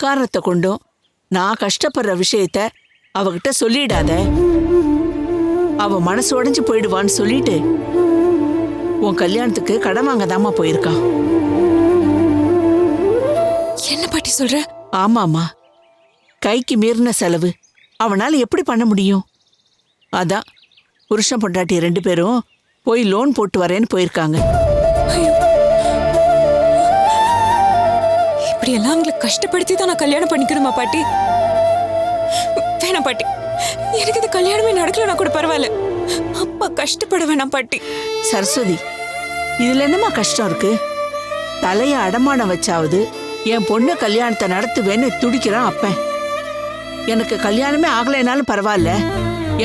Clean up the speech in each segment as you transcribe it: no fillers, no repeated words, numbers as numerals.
எக்காரணத்தை கொண்டும் நான் கஷ்டப்படுற விஷயத்த அவகிட்ட சொல்லிடாத. அவ மனசு உடைஞ்சு போயிடுவான்னு சொல்லிட்டு உன் கல்யாணத்துக்கு கடன் வாங்கதாமா போயிருக்கான். என்ன பாட்டி சொல்ற? ஆமாமா, கைக்கு மீறின செலவு அவனால எப்படி பண்ண முடியும்? அதான் புருஷன் பொண்டாட்டி 2 பேரும் போய் லோன் போட்டு வரேன்னு போயிருக்காங்க. இப்படி எல்லாம் அவங்களை கஷ்டப்படுத்தி தான் நான் கல்யாணம் பண்ணிக்கணுமா பாட்டி? வேணாம் பாட்டி, எனக்கு இந்த கல்யாணமே நடக்கலனா கூட பரவாயில்ல. அப்பா கஷ்டப்பட வேணாம் பாட்டி. சரஸ்வதி, இதுல என்னமா கஷ்டம் இருக்கு? தலைய அடமானம் வச்சாவது என் பொண்ணு கல்யாணத்தை நடத்துவேன்னு துடிக்கிறான் அப்பன். எனக்கு கல்யாணமே ஆகலைனாலும் பரவாயில்ல,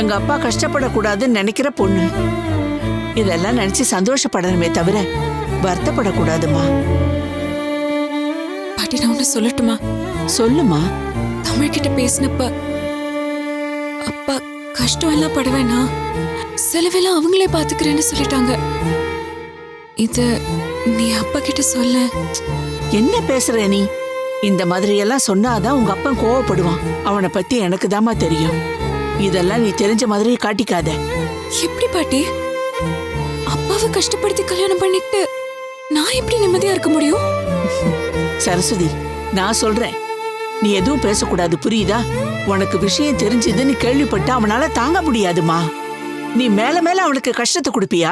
எங்க அப்பா கஷ்டப்படக்கூடாதுன்னு நினைக்கிற பொண்ணு. இதெல்லாம் நினைச்சு சந்தோஷப்படணுமே தவிர வருத்தப்படக்கூடாதுமா. பாட்டி, நான் ஒண்ணு சொல்லட்டுமா? சொல்லுமா. தமிழ்கிட்ட பேசினப்ப அப்பா கஷ்டம் எல்லாம் பட வேணாம், செலவெல்லாம் அவங்களே பாத்துக்கிறேன்னு சொல்லிட்டாங்க. இது நீ அப்பா கிட்ட சொல்ல. என்ன பேசுற நீ? இந்த மாதிரி எல்லாம் சொன்னாதான் உங்க அப்பன் கோவப்படுவான். அவனை பத்தி எனக்கு தாமா தெரியும். இதெல்லாம் நீ தெரிஞ்ச மாதிரி காட்டிக்காத. எப்படி பாட்டி? அப்பாவை கஷ்டப்படுத்தி கல்யாணம் பண்ணிட்டு நான் எப்படி நிம்மதியா இருக்க முடியும்? சரஸ்வதி, நான் சொல்றேன், நீ எதுவும் பேசக்கூடாது, புரியுதா? உனக்கு விஷயம் தெரிஞ்சதுன்னு கேள்விப்பட்டு அவனால தாங்க முடியாதுமா. நீ மேல மேல அவனுக்கு கஷ்டத்தை கொடுப்பியா?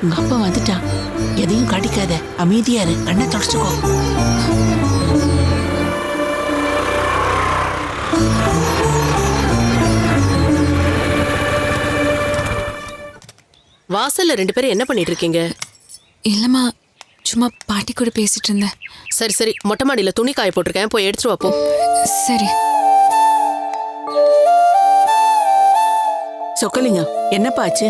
உங்க அப்பா வந்துட்டான். எதையும் காட்டிக்காத, அமைதியா இரு, கண்ணை தொடச்சுக்கோ. வாசல்ல 2 பேரும் என்ன பண்ணிட்டு இருக்கீங்க? இல்லம்மா, சும்மா பாட்டி கூட பேசிட்டு இருந்தேன். சரி சரி, மொட்டை மாடியில துணி காய போட்டிருக்கேன், போய் எடுத்துட்டு வாப்போ. சரி. சொக்கலிங்கம், என்னப்பா ஆச்சு?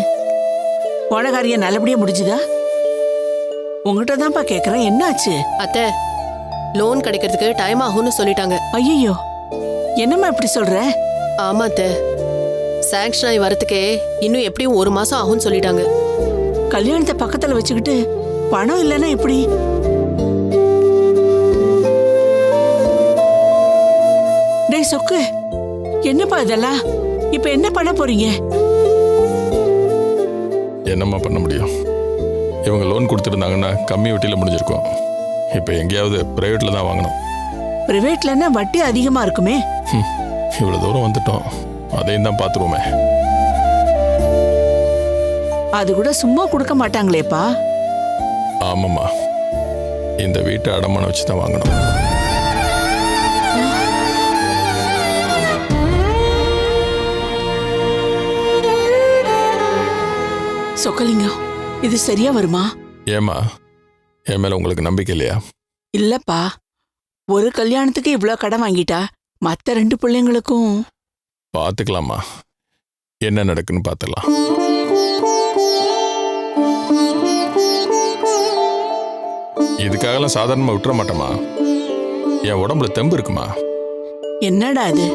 போன காரியம் நல்லபடியா முடிஞ்சுதா? உங்ககிட்ட தான்ப்பா கேக்குறேன், என்ன ஆச்சு? அத்தை, லோன் கிடைக்கிறதுக்கு டைம் ஆகும்னு சொல்லிட்டாங்க. ஐயோ, என்னம்மா இப்படி சொல்ற? ஆமா அத்தை, சாங்ஷன் ஆகி வரதுக்கே இன்னும் எப்படியும் 1 மாசம் ஆகும்னு சொல்லிட்டாங்க. கல்யாணத்தை பக்கத்துல வச்சுக்கிட்டு பணம் இல்லைன்னா எப்படி? டேய் சொக்கு, என்னப்பா இதெல்லாம்? இப்ப என்ன பண்ண போறீங்க? என்னம்மா பண்ண முடியும்? இவங்க லோன் கொடுத்துருந்தாங்கன்னா கம்மி வட்டியில் முடிஞ்சிருக்கும். இப்போ எங்கேயாவது பிரைவேட்டில் தான் வாங்கணும். பிரைவேட்லன்னா வட்டி அதிகமா இருக்குமே. இவ்வளோ தூரம் வந்துட்டோம், அதையும் தான் பார்த்துருவோமே. அது கூட சும்மா கொடுக்க மாட்டாங்களேப்பா. ஆமாம்மா, இந்த வீட்டை அடமானம் வச்சு தான் வாங்கணும். சொக்கலிங்கம், இது சரியா வருமா? ஏம்மா, என் மேலே உங்களுக்கு நம்பிக்கை இல்லையா? இல்லப்பா, ஒரு கல்யாணத்துக்கு இவ்வளோ கடன் வாங்கிட்டா மற்ற 2 பிள்ளைங்களுக்கும். பார்த்துக்கலாமா, என்ன நடக்குன்னு பார்த்துக்கலாம். இதுக்காகலாம் சாதாரணமாக விட்டுற மாட்டோமா. என் உடம்புல தெம்பு இருக்குமா. என்னடா அது?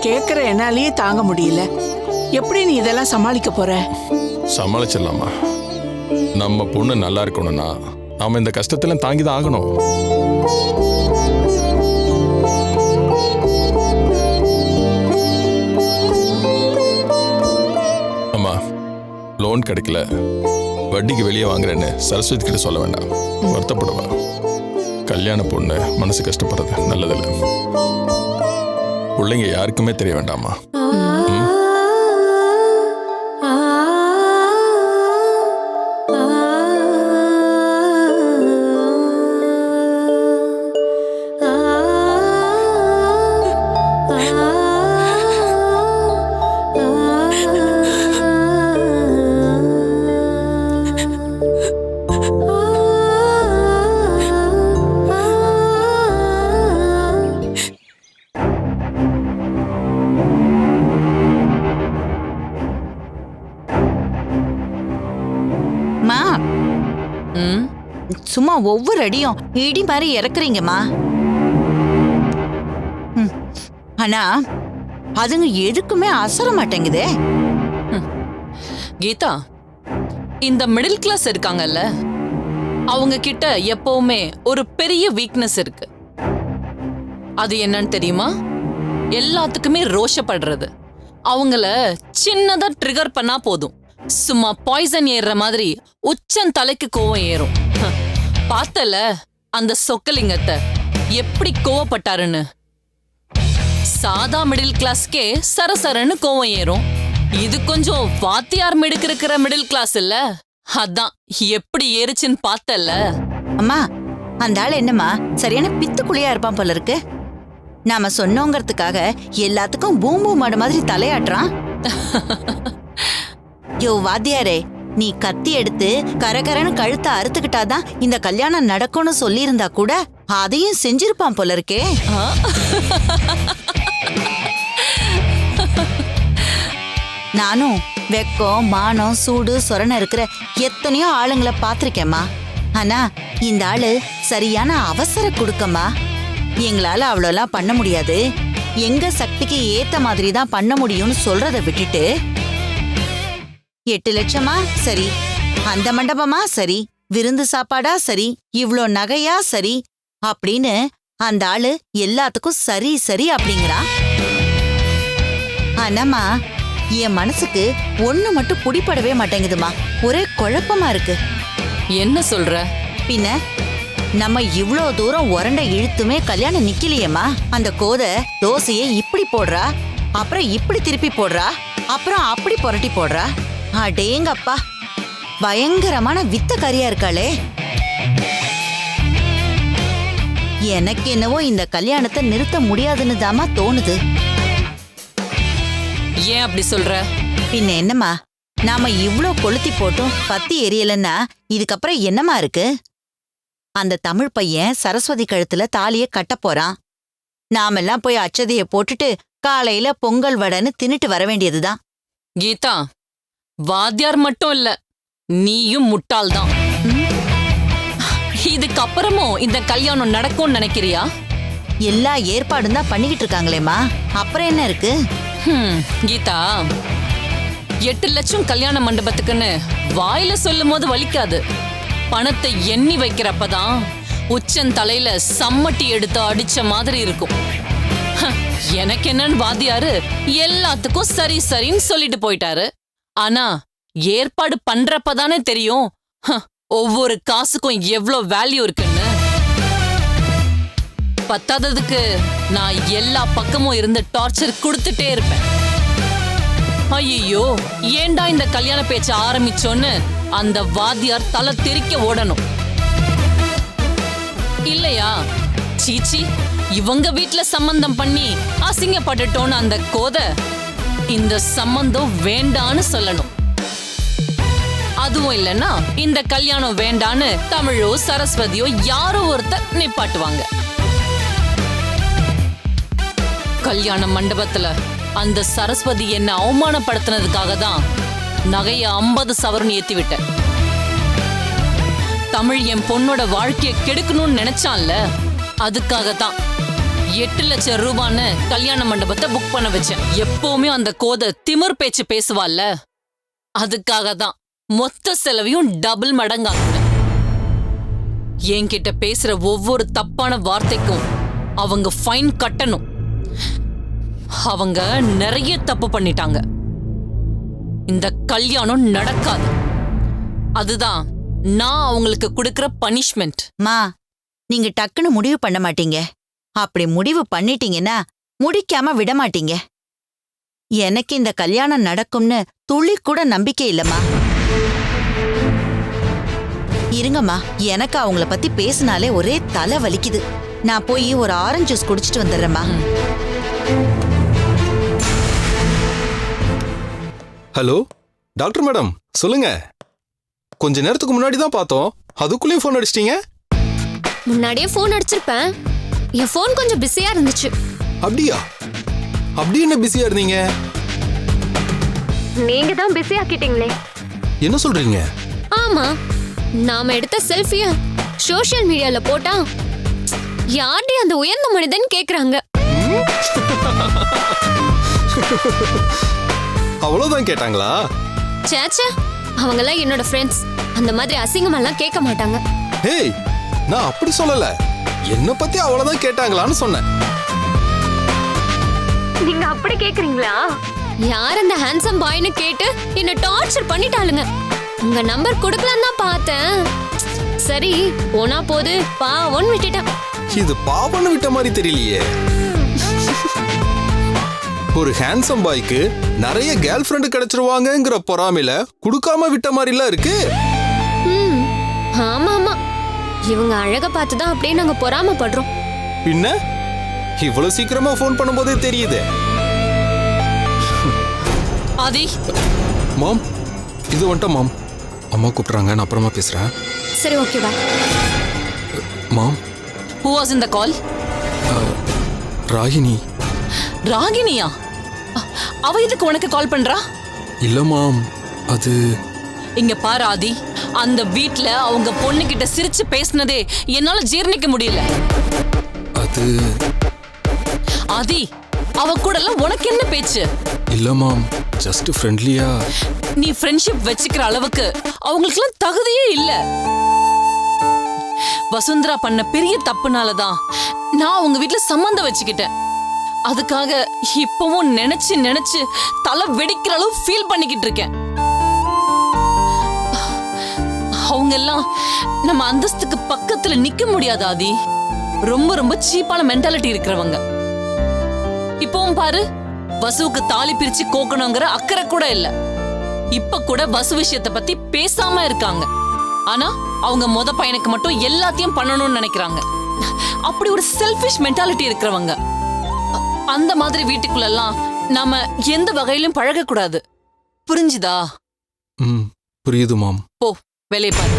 கேட்குற என்னாலேயே தாங்க முடியல. எப்படி நீ இதெல்லாம் சமாளிக்க போற? சமாளிச்சிடலாமா. நம்ம பொண்ணு நல்லா இருக்கணும்னா நாம இந்த கஷ்டத்தெல்லாம் தாங்கி தான் ஆகணும். அம்மா, லோன் கிடைக்கல, வட்டிக்கு வெளியே வாங்குறேன்னு சரஸ்வதி கிட்ட சொல்ல வேண்டாம், வருத்தப்படுவா. கல்யாண பொண்ணு மனசு கஷ்டப்படுறது நல்லதில்லை. பிள்ளைங்க யாருக்குமே தெரிய வேண்டாமா. சும்மா ஒவ்வொரு அடியும் இடி மாதிரி இறக்குறீங்கம்மா. ஆனா அதுங்க எதுக்குமே அசர மாட்டேங்குதே. கீதா, இந்த மிடில் கிளாஸ் இருக்காங்கல்ல, அவங்க கிட்ட எப்பவுமே ஒரு பெரிய வீக்னஸ் இருக்கு. அது என்னன்னு தெரியுமா? எல்லாத்துக்குமே ரோஷப்படுறது. அவங்கள சின்னதா ட்ரிகர் பண்ணா போதும், சும்மா பாய்சன் ஏறுற மாதிரி உச்சன் தலைக்கு கோவம் ஏறும். பார்த்தல அந்த சொக்கலிங்கத்தை எப்படி கோவப்பட்டாருன்னு. சாதா மிடில் கிளாஸ்க்கே சரசரன்னு கோவம் ஏறும். இது கொஞ்சம் வாத்தியார் மிடுக்கு இருக்கிற மிடில் கிளாஸ் இல்ல, அதான் எப்படி ஏறுச்சுன்னு பார்த்தல. அம்மா, அந்த ஆள் என்னம்மா சரியான பித்துக்குழியா இருப்பான் போல இருக்கு. நாம சொன்னோங்கிறதுக்காக எல்லாத்துக்கும் பூம்பூ மாடு மாதிரி தலையாட்டுறான். யோ வாத்தியாரே, நீ கத்தி எடுத்து கரகரன்னு கழுத்தை அறுத்துக்கிட்டாதான் இந்த கல்யாணம் நடக்கும்னு சொல்லியிருந்தா கூட அதையும் செஞ்சிருப்பான் போல இருக்கே. நானும் வெக்கம், மானம், சூடு, சொரணை இருக்கிற எத்தனையோ ஆளுங்களை பாத்திருக்கேம்மா. ஆனா இந்த ஆளு சரியான அவசர குடுக்கம்மா. எங்களால அவ்வளோலாம் பண்ண முடியாது, எங்க சக்திக்கு ஏத்த மாதிரி தான் பண்ண முடியும்னு சொல்றத விட்டுட்டு 8 லட்சமா சரி, அந்த மண்டபமா சரி, விருந்து சாப்பாடா சரி, இவ்ளோ நகையா சரி அப்படின்னு அந்த ஆளு எல்லாத்துக்கும் சரி சரி அப்படிங்கிறா. ஆனாமா என் மனசுக்கு ஒண்ணு மட்டும் புடிப்படவே மாட்டேங்குதுமா. ஒரே குழப்பமா இருக்கு. என்ன சொல்ற? பின்ன நம்ம இவ்ளோ தூரம் உரண்ட இழுத்துமே கல்யாணம் நிக்கலையேம்மா. அந்த கோதை தோசையை இப்படி போடுறா, அப்புறம் இப்படி திருப்பி போடுறா, அப்புறம் அப்படி புரட்டி போடுறா. அடேங்கப்பா, பயங்கரமான வித்த கரியா இருக்காளே. எனக்கு என்னவோ இந்த கல்யாணத்தை நிறுத்த முடியாதுன்னு தாமா தோணுது. ஏன் அப்படி சொல்ற? பின்ன என்னம்மா, நாம இவ்ளோ கொளுத்தி போட்டும் பத்தி எரியலன்னா இதுக்கப்புறம் என்னமா இருக்கு? அந்த தமிழ் பையன் சரஸ்வதி கழுத்துல தாலிய கட்ட போறான். நாமெல்லாம் போய் அச்சதைய போட்டுட்டு காலையில பொங்கல் வடைன்னு தின்னுட்டு வர வேண்டியதுதான். கீதா, வாத்தியார் மட்டும் இல்ல, நீயும் முட்டாள்தான். இதுக்கப்புறமும் இந்த கல்யாணம் நடக்கும்னு நினைக்கிறியா? எல்லா ஏற்பாடும் தான் பண்ணிக்கிட்டு இருக்காங்களேம்மா, அப்புறம் என்ன இருக்கு? கீதா, 8 லட்சம் கல்யாண மண்டபத்துக்குன்னு வாயில சொல்லும் போது வலிக்காது. பணத்தை எண்ணி வைக்கிறப்பதான் உச்சன் தலையில சம்மட்டி எடுத்து அடிச்ச மாதிரி இருக்கும். எனக்கு என்னன்னு வாத்தியாரு எல்லாத்துக்கும் சரி சரின்னு சொல்லிட்டு போயிட்டாரு. ஆனா ஏற்பாடு பண்றப்பதானே தெரியும் ஒவ்வொரு காசுக்கும் எவ்வளவு வேல்யூ இருக்குன்னு. பத்தாததுக்கு நான் எல்லா பக்கமும் இருந்து டார்ச்சர் கொடுத்துட்டே இருப்பேன். ஐயோ, ஏண்டா இந்த கல்யாண பேச்ச ஆரம்பிச்சோன்னு அந்த வாத்தியார் தலை தெறிக்க ஓடணும் இல்லையா? சீச்சி, இவங்க வீட்ல சம்பந்தம் பண்ணி அசிங்கப்பட்டுட்டோன்னு அந்த கோதை இந்த சம்பந்தம் வேண்டான்னு சொல்லணும். அதுவும் இல்லைன்னா இந்த கல்யாணம் வேண்டான்னு தமிழோ சரஸ்வதியோ யாரோ ஒருத்தர் நிப்பாட்டுவாங்க. கல்யாண மண்டபத்துல அந்த சரஸ்வதி என்ன அவமானப்படுத்தினதுக்காக தான் நகைய 50 சவரன் ஏத்தி விட்டேன். தமிழ் என் பொண்ணோட வாழ்க்கைய கெடுக்கணும்னு நினைச்சான்ல, அதுக்காகத்தான் 8 லட்சம் ரூபான்னு கல்யாண மண்டபத்தை புக் பண்ண வச்சேன். எப்பவுமே அந்த கோதை திமிர் பேச்சு பேசுவாள்ல, அதுக்காக தான் மொத்த செலவையும் டபுள் மடங்காக்குனேன். என்கிட்ட பேசுற ஒவ்வொரு தப்பான வார்த்தைக்கும் அவங்க ஃபைன் கட்டணும். அவங்க நிறைய தப்பு பண்ணிட்டாங்க. இந்த கல்யாணம் நடக்காது. அதுதான் நான் அவங்களுக்கு கொடுக்கிற பனிஷ்மெண்ட். மா, நீங்க டக்குன்னு முடிவு பண்ண மாட்டீங்க. அப்படி முடிவு பண்ணிட்டீங்கன்னா முடிக்காம விட மாட்டீங்க. எனக்கு இந்த கல்யாணம் நடக்கும்னு துளி கூட நம்பிக்கை இல்லம்மா. இருங்கம்மா, எனக்கு அவங்கள பத்தி பேசினாலே ஒரே தலை வலிக்குது. நான் போய் ஒரு ஆரஞ்சு ஜூஸ் குடிச்சிட்டு வந்துடுறேம்மா. ஹலோ டாக்டர் மேடம், சொல்லுங்க. கொஞ்ச நேரத்துக்கு முன்னாடி தான் பார்த்தோம், அதுக்குள்ளேயே ஃபோன் அடிச்சிட்டீங்க. முன்னாடியே ஃபோன் அடிச்சிருப்பேன், என் ஃபோன் கொஞ்சம் பிஸியா இருந்துச்சு. அப்படியா? அப்படி என்ன பிஸியா இருந்தீங்க? நீங்க தான் பிஸி ஆக்கிட்டீங்களே. என்ன சொல்றீங்க? ஆமா, நாம எடுத்த செல்ஃபிய சோஷியல் மீடியால போட்டா யார்டி அந்த உயர்ந்த மனிதன் கேக்குறாங்க. அவ்வளவுதான் கேட்டாங்களா? சேச்சே, அவங்கெல்லாம் என்னோட ஃப்ரெண்ட்ஸ். அந்த மாதிரி அசிங்கமெல்லாம் கேட்க மாட்டாங்க. ஹேய், நான் அப்படி சொல்லல. என்ன பத்தி அவ்வளவுதான் கேட்டாங்களான்னு சொன்னேன். நீங்க அப்படி கேக்குறீங்களா? யார் அந்த ஹேண்ட்ஸம் பாய்னு கேட்டு என்ன டார்ச்சர் பண்ணிட்டாளுங்க. உங்க நம்பர் கொடுக்கலாம் தான் பார்த்தேன். சரி போனா போது பாவம்னு விட்டுட்டேன். இது பாவன்னு விட்ட மாதிரி தெரியலையே. ஒரு ஹேண்ட்ஸம் பாய்க்கு நிறைய கேர்ள் ஃப்ரெண்டு கிடைச்சிருவாங்கங்கிற பொறாமையில கொடுக்காம விட்ட மாதிரிலாம் இருக்கு. ஆமா ஆமா, இவங்க அழக பார்த்துதான் அப்படியே நாங்க பொறாமப்படுறோம். பின்ன இவ்வளவு சீக்கிரமா ஃபோன் பண்ணும்போதே தெரியுது. ஆதி, மாம், இது வந்துட்டா மாம். அம்மா கூப்பிடுறாங்க, நான் அப்புறமா பேசுறேன். சரி ஓகேவா? மாம், who was in the call? Ragini. ராகினியா? அவ எதுக்கு உனக்கு கால் பண்றா? இல்ல மாம், அது இங்க பாரு ஆதி, அந்த வீட்ல அவங்க பொண்ணு கிட்ட சிரிச்சு பேசினதே என்னால ஜீர்ணிக்க முடியல. அது ஆதி, அவ கூட எல்லாம் உனக்கு என்ன பேச்சு? இல்ல மாம், ஜஸ்ட் ஃப்ரெண்ட்லியா. நீ ஃப்ரெண்ட்ஷிப் வச்சுக்கிற அளவுக்கு அவங்களுக்குலாம் தகுதியே இல்ல. வசுந்தரா பண்ண பெரிய தப்புனாலதான் நான் உங்க வீட்டுல சம்மந்தம் வச்சுக்கிட்டேன். அதுக்காக இப்பவும் நினைச்சு நினைச்சு தலை வெடிக்கிற அளவு ஃபீல் பண்ணிக்கிட்டு இருக்கேன். அவங்க எல்லாம் நம்ம அந்தஸ்துக்கு பக்கத்துல நிக்க முடியாது ஆதி. ரொம்ப ரொம்ப சீப்பான மென்டாலிட்டி இருக்கிறவங்க. இப்பவும் பாரு, வசுவுக்கு தாலி பிரிச்சு கோக்கணுங்கிற அக்கறை கூட இல்ல. இப்ப கூட வசு விஷயத்தை பத்தி பேசாம இருக்காங்க. ஆனா அவங்க மொத பையனுக்கு மட்டும் எல்லாத்தையும் பண்ணணும்னு நினைக்கிறாங்க. அப்படி ஒரு செல்ஃபிஷ் மென்டாலிட்டி இருக்கிறவங்க. அந்த மாதிரி வீட்டுக்குள்ள எல்லாம் நாம எந்த வகையிலும் பழக கூடாது. புரிஞ்சுதா? புரியுது மாம். போ, வேலையை பாரு.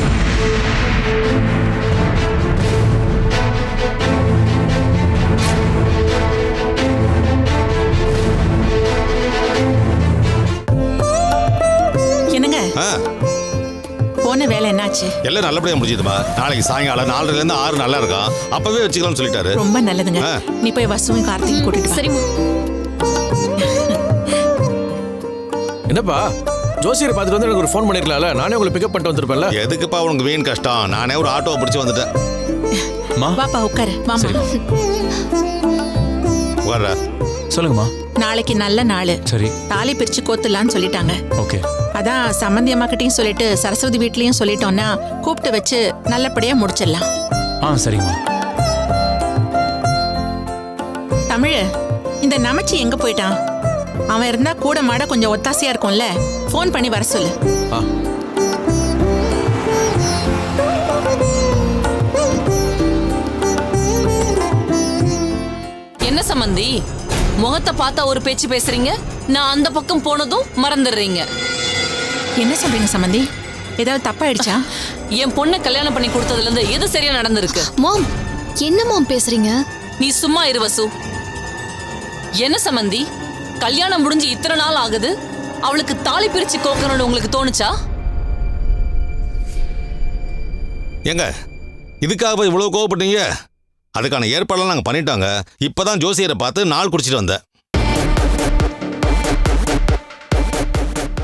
என்னங்க போன வேலை என்னாச்சு? எல்லாம் நல்லபடியா முடிஞ்சதுமா. நாளைக்கு சாயங்காலம் 4:30 இருந்து 6 நல்லா இருக்கும். அப்பவே வச்சுக்கலாம்னு சொல்லிட்டாரு. ரொம்ப நல்லதுங்க. நீ போய் வசுவும் கார்த்திக் கூட்டிட்டு வா. சரிம்மா. என்னப்பா, ஜோசியரை பார்த்துட்டு வந்து எனக்கு ஒரு ஃபோன் பண்ணிருக்கலாம்ல? நானே உங்களை பிக்கப் பண்ணிட்டு வந்திருப்பேன்ல. எதுக்குப்பா உனக்கு வீண் கஷ்டம்? நானே ஒரு ஆட்டோவை பிடிச்சி வந்துட்டேன். வாப்பா உட்காரு. மாமா வர்ற சொல்லுங்கம்மா. நாளைக்கு நல்ல நாள். சரி, தாலி பிரிச்சு கோத்துலான்னு சொல்லிட்டாங்க. ஓகே. அதான் சம்பந்தி அம்மாக்கிட்டையும் சொல்லிட்டு சரஸ்வதி வீட்லயும் சொல்லிட்டோம்னா கூப்பிட்டு வச்சு நல்லபடியா முடிச்சிடலாம். சரிங்கம்மா. தமிழ், இந்த நமச்சி எங்க போயிட்டான்? அவன் இருந்தா கூட மாட கொஞ்சம் ஒத்தாசையா இருக்கும்ல. ஃபோன் பண்ணி வர சொல்லு. என்ன சம்பந்தி, முகத்தை பார்த்தா ஒரு பேச்சு பேசுறீங்க, நான் அந்த பக்கம் போனதும் மறந்துடுறீங்க. என்ன சொல்றீங்க சம்பந்தி? ஏதாவது தப்பாயிடுச்சா? என் பொண்ணை கல்யாணம் பண்ணி கொடுத்ததுல இருந்து எது சரியா நடந்திருக்கு? மாம், என்ன மாம் பேசுறீங்க? நீ சும்மா இரு வசு. என்ன சம்பந்தி, கல்யாணம் முடிஞ்சு இத்தனை நாள் ஆகுது, அவளுக்கு தாலி பிரிச்சு கோக்கணும்னு உங்களுக்கு தோணுச்சா? எங்க இதுக்காக இவ்வளவு கோவப்பட்டீங்க? அதுக்கான ஏற்பாடெல்லாம் நாங்க பண்ணிட்டோங்க. இப்பதான் ஜோசியரை பார்த்து நாள் குடிச்சிட்டு வந்தேன்.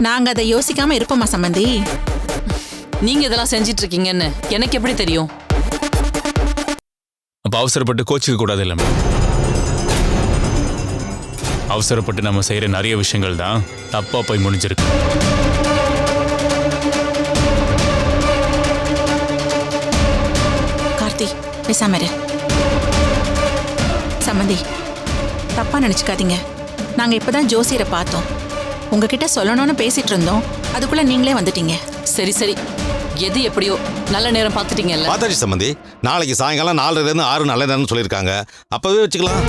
நாங்க அதை யோசிக்காம இருப்போமா சம்பந்தி? நீங்க இதெல்லாம் செஞ்சிட்டு இருக்கீங்கன்னு எனக்கு எப்படி தெரியும்? அப்ப அவசரப்பட்டு கோச்சிக்க கூடாது இல்ல மேம். அவசரப்பட்டு நம்ம செய்யற நிறைய விஷயங்கள் தான் தப்பா போய் முடிஞ்சிருக்கு. கார்த்தி, பேசாம இரு. சம்பந்தி, தப்பா நினைச்சுக்காதீங்க. நாங்க இப்பதான் ஜோசியரை பார்த்தோம். உங்ககிட்ட சொல்லணும்னு பேசிட்டு இருந்தோம். அதுக்குள்ள நீங்களே வந்துட்டீங்க. சரி சரி, எது எப்படியோ நல்ல நேரம் பார்த்துட்டீங்கல்ல. பார்த்தாச்சு சம்பந்தி. நாளைக்கு சாயங்காலம் 4:30 இருந்து 6 நல்ல நேரம்னு சொல்லியிருக்காங்க. அப்பவே வச்சுக்கலாம்.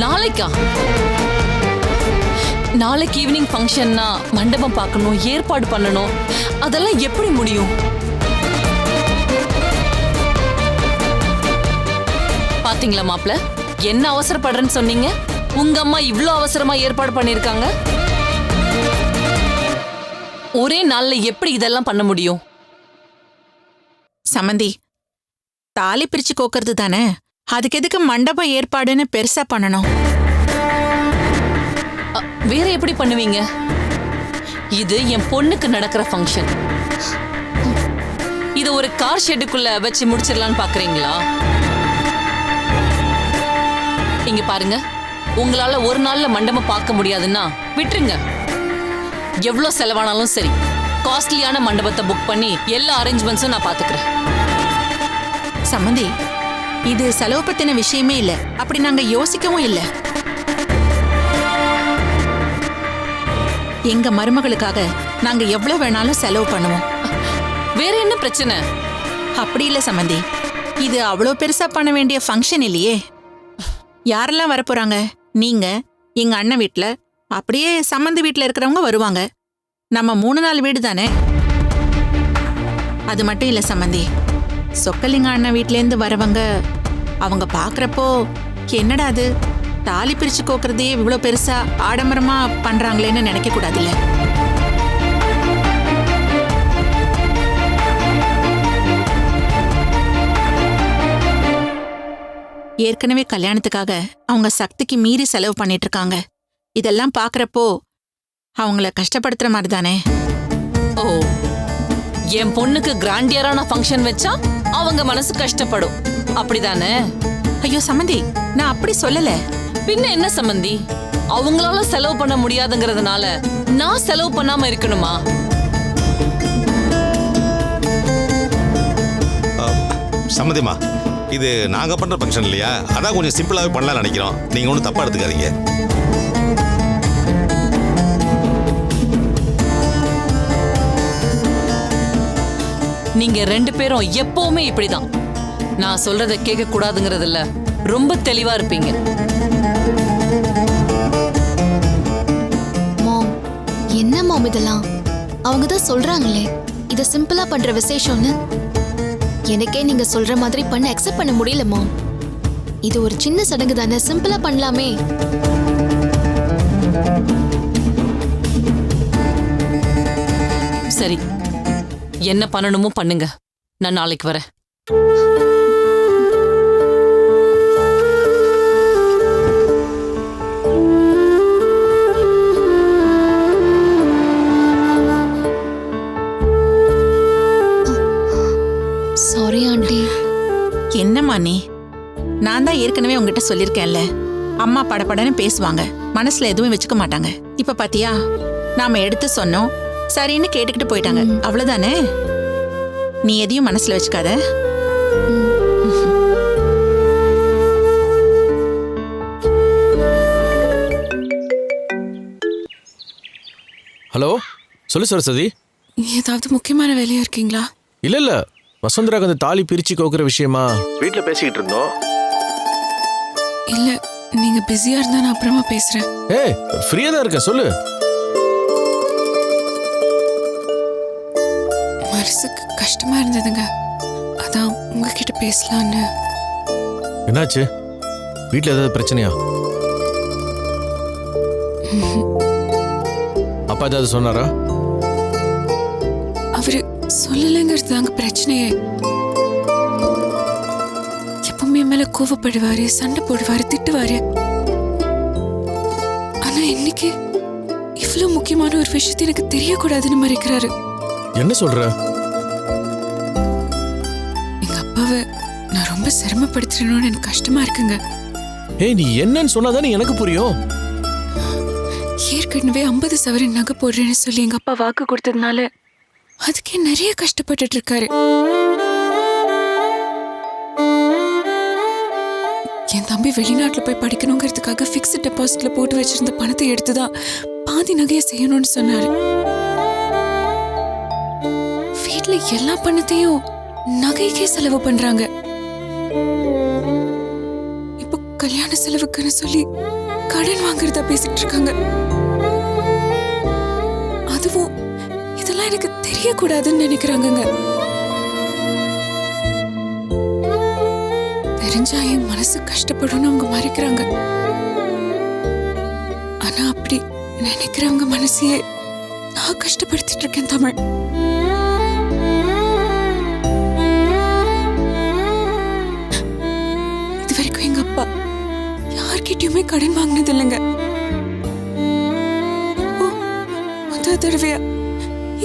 நாளைக்கா? நாளைக்கு ஈவினிங் ஃபங்க்ஷன்னா மண்டபம் பார்க்கணும், ஏற்பாடு பண்ணணும். அதெல்லாம் எப்படி முடியும்? பாத்தீங்களா மாப்ள, என்ன அவசரப்படுறேன்னு சொன்னீங்க? உங்க அம்மா இவ்ளோ அவசரமா ஏற்பாடு பண்ணிருக்காங்க. ஒரே நாள்ல எப்படி இதெல்லாம் பண்ண முடியும்? சம்பந்தி, தாலி பிரிச்சு கோக்கிறது தானே, அதுக்கு எதுக்கு மண்டபம் ஏற்பாடுன்னு பெருசா பண்ணணும்? வேற எப்படி பண்ணுவீங்க? இது என் பொண்ணுக்கு நடக்கிற ஃபங்க்ஷன். இது ஒரு கார் ஷெட்டுக்குள்ள வச்சு முடிச்சிடலான்னு பாக்குறீங்களா? இங்க பாருங்க, உங்களால ஒரு நாள்ல மண்டபம் பார்க்க முடியாதுன்னா விட்டுருங்க. எவ்வளவு செலவானாலும் சரி, காஸ்ட்லியான மண்டபத்தை புக் பண்ணி எல்லா அரேஞ்ச்மெண்ட்ஸும் நான் பாத்துக்கிறேன். சம்மந்தி, இது செலவு பத்தின விஷயமே இல்ல. அப்படி நாங்க யோசிக்கவும் இல்ல. எங்க மருமகளுக்காக நாங்க எவ்வளவு வேணாலும் செலவு பண்ணுவோம். வேற என்ன பிரச்சனை? அப்படி இல்ல சம்மந்தி, இது அவ்வளோ பெருசா பண்ண வேண்டிய ஃபங்க்ஷன் இல்லையே. யாரெல்லாம் வரப்போறாங்க? நீங்க, எங்க அண்ணன் வீட்ல, அப்படியே சம்மந்தி வீட்ல இருக்கிறவங்க வருவாங்க. நம்ம 3-4 வீடு தானே. அது மட்டும் இல்ல சம்மந்தி, சொக்கலிங்க அண்ணன் வீட்லேருந்து வரவங்க அவங்க பாக்குறப்போ என்னடா அது தாலி பிரிச்சு கோக்குறதே இவ்வளோ பெருசா ஆடம்பரமா பண்றாங்களேன்னு நினைக்க கூடாதுல்ல. ஏற்கனவே கல்யாணத்துக்காக அவங்க சக்திக்கு மீறி செலவு பண்ணிட்டு இருக்காங்க. இதெல்லாம் பாக்குறப்போ அவங்கள கஷ்டப்படுத்துற மாதிரி தானே. ஓ, என் பொண்ணுக்கு கிராண்டியரான ஃபங்க்ஷன் வச்சா அவங்க மனசு கஷ்டப்படும், அப்படிதானே? ஐயோ சம்மந்தி, நான் அப்படி சொல்லல. பின்ன என்ன சம்மந்தி? அவங்களால செலவு பண்ண முடியாதுங்கிறதுனால நான் செலவு பண்ணாம இருக்கணுமா? சம்மதிமா, இது நாங்க பண்ற ஃபங்க்ஷன் இல்லையா, அதான் கொஞ்சம் சிம்பிளாவே பண்ணலாம்னு நினைக்கிறோம். நீங்க ஒன்றும் தப்பா எடுத்துக்காதீங்க. நீங்க 2 பேரும் எப்பவுமே இப்படிதான். நான் சொல்றத கேட்க கூடாதுங்கிறதுல ரொம்ப தெளிவா இருப்பீங்க. மாம், என்ன மாம் இதெல்லாம்? அவங்க தான் சொல்றாங்களே இத சிம்பிளா பண்ற விசேஷம்னு. எனக்கே நீங்க சொல்ற மாதிரி பண்ண அக்செப்ட் பண்ண முடியல மாம். இது ஒரு சின்ன சடங்கு தானே, சிம்பிளா பண்ணலாமே. சரி, என்ன பண்ணணுமோ பண்ணுங்க. நான் நாளைக்கு வரேன். Sorry aunty. என்னம்மா நீ? நான் தான் ஏற்கனவே உங்ககிட்ட சொல்லியிருக்கேன்ல, அம்மா படபடன்னு பேசுவாங்க, மனசுல எதுவும் வச்சுக்க மாட்டாங்க. இப்ப பாத்தியா, நாம எடுத்து சொன்னோம், சரின்னு கேட்டுக்கிட்டு போயிட்டாங்க. அவ்வளவுதானே. நீ எதையும் மனசுல வச்சுக்காத. ஹலோ, சொல்லு சரஸ்வதி. ஏதாவது முக்கியமான வேலையா இருக்கீங்களா? இல்ல இல்ல, வசுந்தராக்கு அந்த தாலி பிரிச்சு கோக்குற விஷயமா வீட்ல பேசிக்கிட்டு இருந்தோம். இல்ல, நீங்க பிஸியா இருந்தா நான் அப்புறமா பேசுறேன். ஏய், ஃப்ரீயா தான் இருக்கேன், சொல்லு. மனசுக்கு கஷ்டமா இருந்ததுங்க, அதான் உங்ககிட்ட பேசலான்னு. என்னாச்சு? வீட்ல ஏதாவது பிரச்சனையா? அப்பா ஏதாவது சொன்னாரா? அவரு சொல்லலைங்கிறது தாங்க பிரச்சனையே. எப்பவுமே மேல கோவப்படுவாரு, சண்டை போடுவாரு, திட்டுவாரு. ஆனா இன்னைக்கு இவ்வளவு முக்கியமான ஒரு விஷயத்தை எனக்கு தெரியக்கூடாதுன்னு மறைக்கிறாரு. என்ன சொல்ற? எங்க அப்பாவை நான் ரொம்ப சிரமப்படுத்துறேன்னு எனக்கு கஷ்டமா இருக்குங்க. ஏய், நீ என்னன்னு சொன்னாதானே எனக்கு புரியும். ஏற்கனவே 50 சவரன் நகை போடுறேன்னு சொல்லி எங்க அப்பா வாக்கு கொடுத்ததுனால அதுக்கே நிறைய கஷ்டப்பட்டுட்டு இருக்காரு. என் தம்பி வெளிநாட்டுல போய் படிக்கணுங்கிறதுக்காக பிக்ஸ்ட் டெபாசிட்ல போட்டு வச்சிருந்த பணத்தை எடுத்துதான் பாதி நகையை செய்யணும்னு சொன்னாரு. வீட்டுல எல்லா பணத்தையும் நகைக்கே செலவு பண்றாங்க. இப்போ கல்யாண செலவுக்குன்னு சொல்லி கடன் வாங்குறதா பேசிட்டு இருக்காங்க. அதுவும் இதெல்லாம் எனக்கு தெரியக்கூடாதுன்னு நினைக்கிறாங்க. தெரிஞ்சா என் மனசு கஷ்டப்படும்னு அவங்க மறைக்கிறாங்க. ஆனா அப்படி நினைக்கிறவங்க மனசையே நான் கஷ்டப்படுத்திட்டு இருக்கேன் தமிழ். இது வரைக்கும் எங்க அப்பா யார்கிட்டயுமே கடன் வாங்கினது இல்லைங்க. தடவையா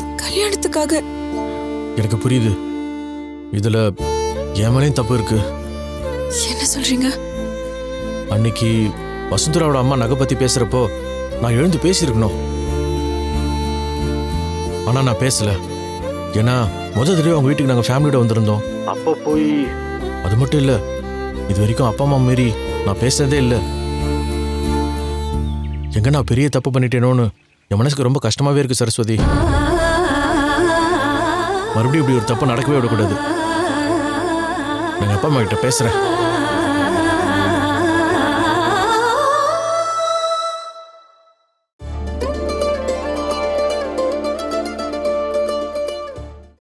என் கல்யாணத்துக்காக. எனக்கு புரியுது. இதுல என் மேலேயும் தப்பு இருக்கு. என்ன சொல்றீங்க? அன்னைக்கு வசுந்தராவோட அம்மா நகை பத்தி பேசுறப்போ நான் எழுந்து பேசியிருக்கணும். ஆனா நான் பேசல. ஏன்னா முதல் தடவை அவங்க வீட்டுக்கு நாங்கள் ஃபேமிலியோட வந்திருந்தோம். அப்போ போய் அது மட்டும் இல்லை, இது வரைக்கும் அப்பா அம்மா மாரி நான் பேசுனதே இல்லை. எங்க நான் பெரிய தப்பு பண்ணிட்டேனோன்னு என் மனசுக்கு ரொம்ப கஷ்டமாவே இருக்கு சரஸ்வதி. மறுபடியும் இப்படி ஒரு தப்பு நடக்கவே விடக்கூடாது. நான் அப்பா அம்மா கிட்ட பேசுறேன்.